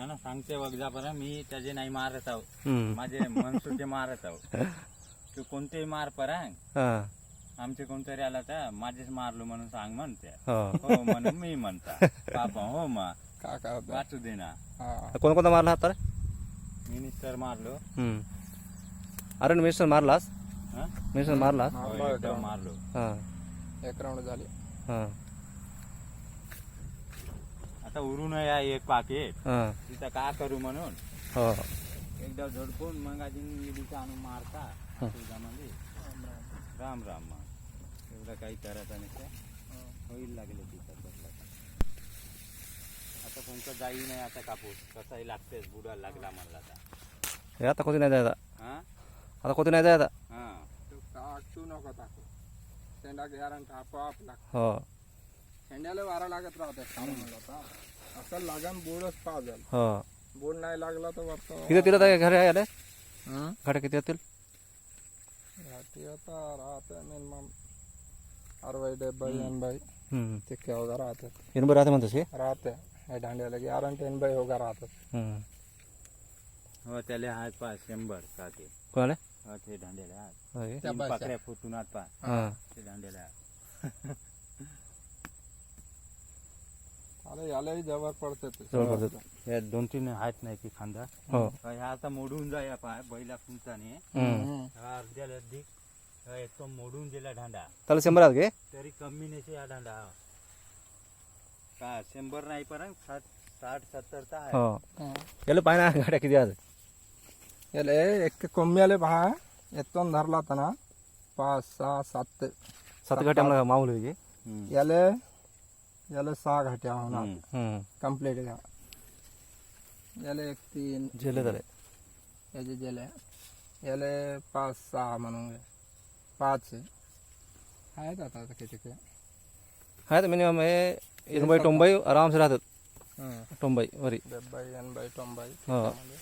ना सांगते वगदा पर्यंत मी त्याचे नाही मारत आहो हम्म. माझे मनसुटे मारत आहो तू कोणतेही मार पर्यंत हा. आमचे कोणतरी आला तर माझेच मारलो म्हणून सांग म्हणते हो. हो म्हणून मी म्हणता पापा हो मा काका होता वाचू दे ना हा कोणकोणता मारला हात रे? मिनिस्टर मारलो हम्म. अरे मिनिस्टर मारलास? हा मिनिस्टर मारलास? मारला हो, एक एकदम राऊंड. मारलो हा. एक राऊंड झाली हा. आता उरून या एक पाकिट हा. तिथं का करू म्हणून हो. एकदा झडपून मग अजून इडीचा आणून मारता तुझ्यामध्ये राम राम मग एवढं काही करायचं नाही ते. होईल लागले तिथं बसला आता कोणतं जाई नाही आता कापूस कसाही लागतेच बुडायला लागला म्हणला आता हे आता कोणी नाही जायचा. हा आता कोणी नाही जायचा. हा तू टाकू नको टाकू शेंडा गॅरंट आपोआप लागतो हो. शेंड्याला वारा लागत राहते म्हणलं आता असं लागन बोर्डच पाजल हो. बोर्ड नाही लागला तर वाटतं किती तिला तर घरी आले हं? गाड्या किती येतील? घाटी आता राहते मिनिमम 60-70-80 हम्म. ते केवढा राहतात एनबी राहते म्हणतोस की? राहते हे दांड्याला गॅरंटी 80 होगा राहतात हम्म. हो त्याला हात पा 100 का ते कोणाला? हो ते दांडेला हात हो की? त्या तीन बाजच्या. पाकड्या फुटून हात पा हा. ते दांडेला हात अरे यालाही जवळ पडते ते. जवळ पडते. या 2-3 आहेत नाही की खांदा हो. ह्या आता मोडून जाय पाय बैला फुंचाने हम्म. हा अर्ध्याला अधिक एकदम मोडून दिला दांडा त्याला 100 राहत की? तरी कमी नाही या दांडा का 100 नाही पर्यंत 60-70 चा आहे हो. हं. याला पाहिजे ना गाड्या किती आज? याला एक कोंब्याले पहा येतून धरला होता ना 5-6-7 सात गाड्या आम्हाला माऊल आहे की? हम्म. याला 6 घाट्या होणार हम्म. हम्म. कंप्लीट घ्या याला 1-3 झेले झाले. याचे गेले याला 5-6 म्हणून घ्या 5 आहेत आता किती काय आहे तर मिनिमम हे 80-90 आरामसे राहतात. हं. 90 वरी. 70-80-90 हो. त्यामध्ये.